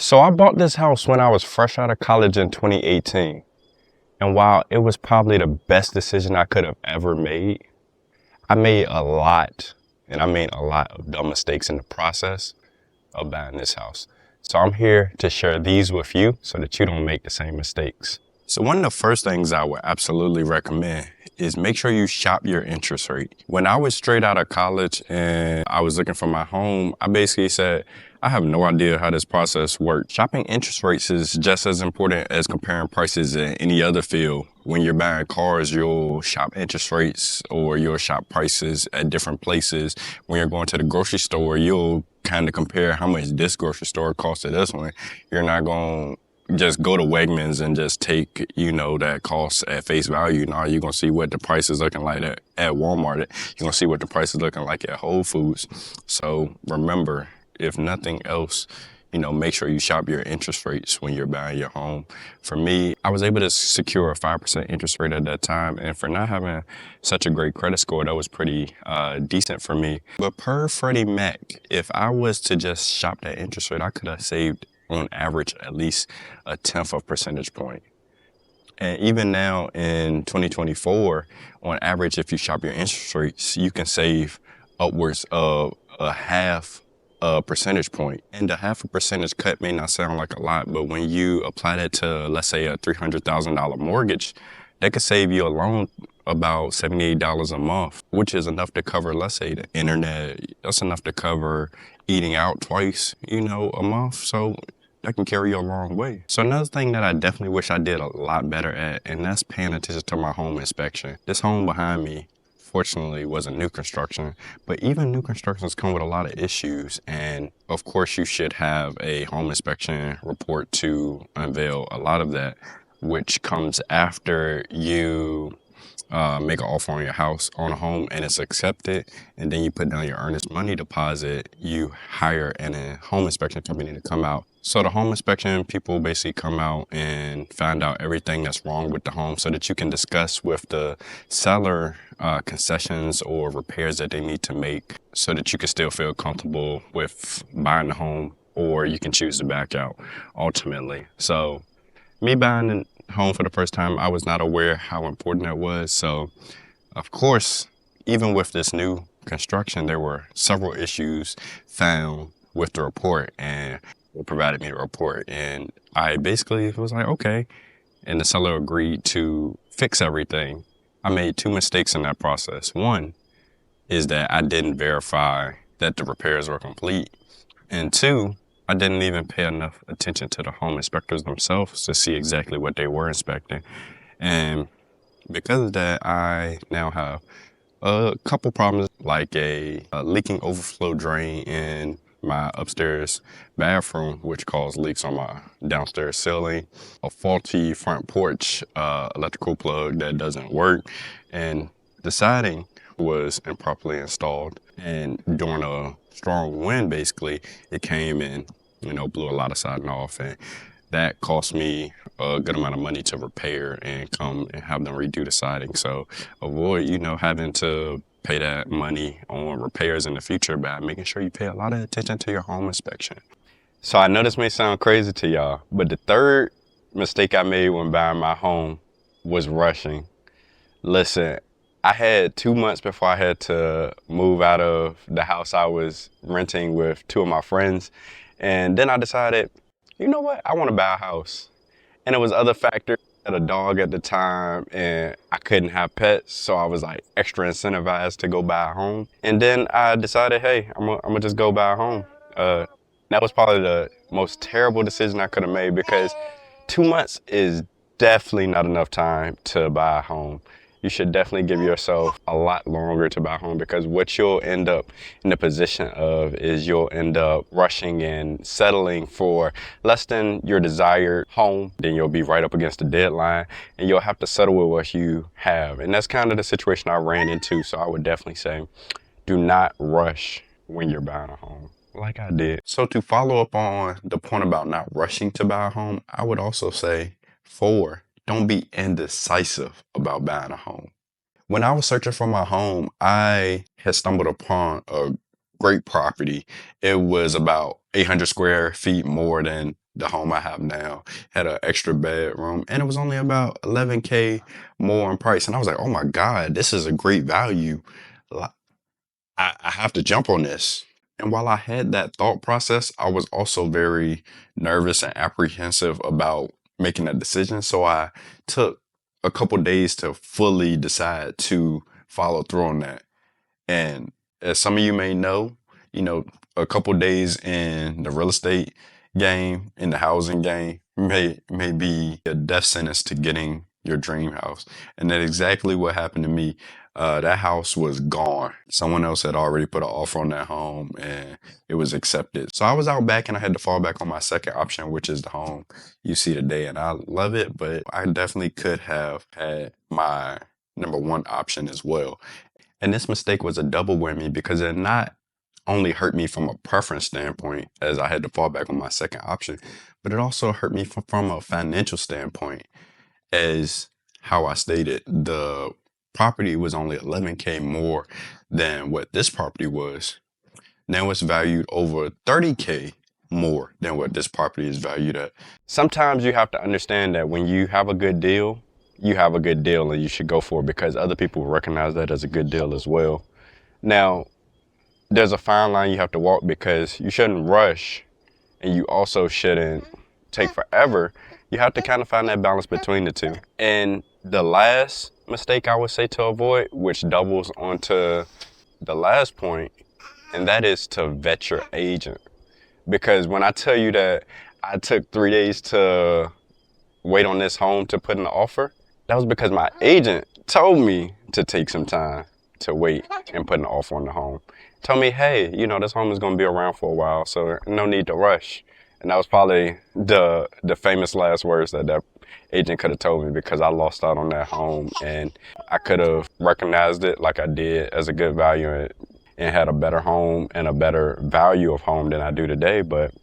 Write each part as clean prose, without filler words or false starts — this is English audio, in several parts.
So I bought this house when I was fresh out of college in 2018. And while it was probably the best decision I could have ever made, I made a lot, and I made a lot of dumb mistakes in the process of buying this house. So I'm here to share these with you so that you don't make the same mistakes. So one of the first things I would absolutely recommend is make sure you shop your interest rate. When I was straight out of college and I was looking for my home, I basically said, I have no idea how this process works. Shopping interest rates is just as important as comparing prices in any other field. When you're buying cars, you'll shop interest rates or you'll shop prices at different places. When you're going to the grocery store, you'll kind of compare how much this grocery store costs to this one. You're not going to just go to Wegmans and just take, that cost at face value. Now you're going to see what the price is looking like at Walmart. You're going to see what the price is looking like at Whole Foods. So remember, if nothing else, make sure you shop your interest rates when you're buying your home. For me, I was able to secure a 5% interest rate at that time. And for not having such a great credit score, that was pretty decent for me. But per Freddie Mac, if I was to just shop that interest rate, I could have saved on average at least a 1/10 of percentage point. And even now in 2024, on average, if you shop your interest rates, you can save upwards of a 1/2 percentage point. And a 1/2 percentage cut may not sound like a lot, but when you apply that to, let's say, a $300,000 mortgage, that could save you alone about $78 a month, which is enough to cover, let's say, the internet. That's enough to cover eating out twice, a month. So that can carry you a long way. So another thing that I definitely wish I did a lot better at, and that's paying attention to my home inspection. This home behind me, fortunately, was a new construction, but even new constructions come with a lot of issues. And of course, you should have a home inspection report to unveil a lot of that, which comes after you make an offer on your house, on a home, and it's accepted. And then you put down your earnest money deposit. You hire a home inspection company to come out. So the home inspection people basically come out and find out everything that's wrong with the home so that you can discuss with the seller concessions or repairs that they need to make so that you can still feel comfortable with buying the home, or you can choose to back out ultimately. So me buying a home for the first time, I was not aware how important that was. So of course, even with this new construction, there were several issues found with the report, and they provided me the report, and I basically was like, okay. And the seller agreed to fix everything. I made 2 mistakes in that process. One is that I didn't verify that the repairs were complete. And 2, I didn't even pay enough attention to the home inspectors themselves to see exactly what they were inspecting. And because of that, I now have a couple problems, like a leaking overflow drain in my upstairs bathroom, which caused leaks on my downstairs ceiling, a faulty front porch electrical plug that doesn't work, and the siding was improperly installed. And during a strong wind, basically, it came and blew a lot of siding off, and that cost me a good amount of money to repair and come and have them redo the siding. So avoid, having to pay that money on repairs in the future by making sure you pay a lot of attention to your home inspection. So I know this may sound crazy to y'all, but the third mistake I made when buying my home was rushing. Listen, I had 2 months before I had to move out of the house I was renting with 2 of my friends. And then I decided, you know what? I want to buy a house. And it was other factors. I had a dog at the time and I couldn't have pets. So I was like extra incentivized to go buy a home. And then I decided, hey, I'm gonna just go buy a home. That was probably the most terrible decision I could have made, because 2 months is definitely not enough time to buy a home. You should definitely give yourself a lot longer to buy a home, because what you'll end up in the position of is you'll end up rushing and settling for less than your desired home. Then you'll be right up against the deadline and you'll have to settle with what you have. And that's kind of the situation I ran into. So I would definitely say, do not rush when you're buying a home, like I did. So to follow up on the point about not rushing to buy a home, I would also say 4, don't be indecisive about buying a home. When I was searching for my home, I had stumbled upon a great property. It was about 800 square feet more than the home I have now. Had an extra bedroom, and it was only about 11K more in price. And I was like, oh my God, this is a great value. I have to jump on this. And while I had that thought process, I was also very nervous and apprehensive about making that decision. So I took a couple days to fully decide to follow through on that. And as some of you may know, a couple days in the real estate game, in the housing game, may be a death sentence to getting your dream house. And that's exactly what happened to me. That house was gone. Someone else had already put an offer on that home and it was accepted. So I was out back and I had to fall back on my second option, which is the home you see today. And I love it, but I definitely could have had my number one option as well. And this mistake was a double whammy because it not only hurt me from a preference standpoint, as I had to fall back on my second option, but it also hurt me from a financial standpoint, as how I stated, the property was only 11K more than what this property was. Now it's valued over 30K more than what this property is valued at. Sometimes you have to understand that when you have a good deal, you have a good deal and you should go for it because other people recognize that as a good deal as well. Now, there's a fine line you have to walk because you shouldn't rush and you also shouldn't take forever. You have to kind of find that balance between the two. And the last mistake I would say to avoid, which doubles onto the last point, and that is to vet your agent. Because when I tell you that I took 3 days to wait on this home to put in the offer, that was because my agent told me to take some time to wait and put an offer on the home. Told me, hey, this home is going to be around for a while, so no need to rush. And that was probably the famous last words that agent could have told me because I lost out on that home and I could have recognized it like I did as a good value and had a better home and a better value of home than I do today. But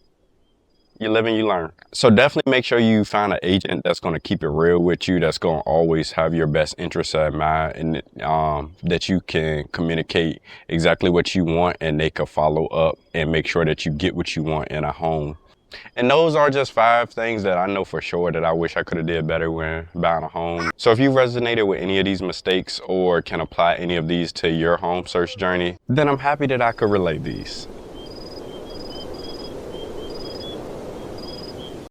you live and you learn. So definitely make sure you find an agent that's going to keep it real with you, that's going to always have your best interests at mind, and that you can communicate exactly what you want and they can follow up and make sure that you get what you want in a home. And those are just 5 things that I know for sure that I wish I could have did better when buying a home. So if you resonated with any of these mistakes or can apply any of these to your home search journey, then I'm happy that I could relate these.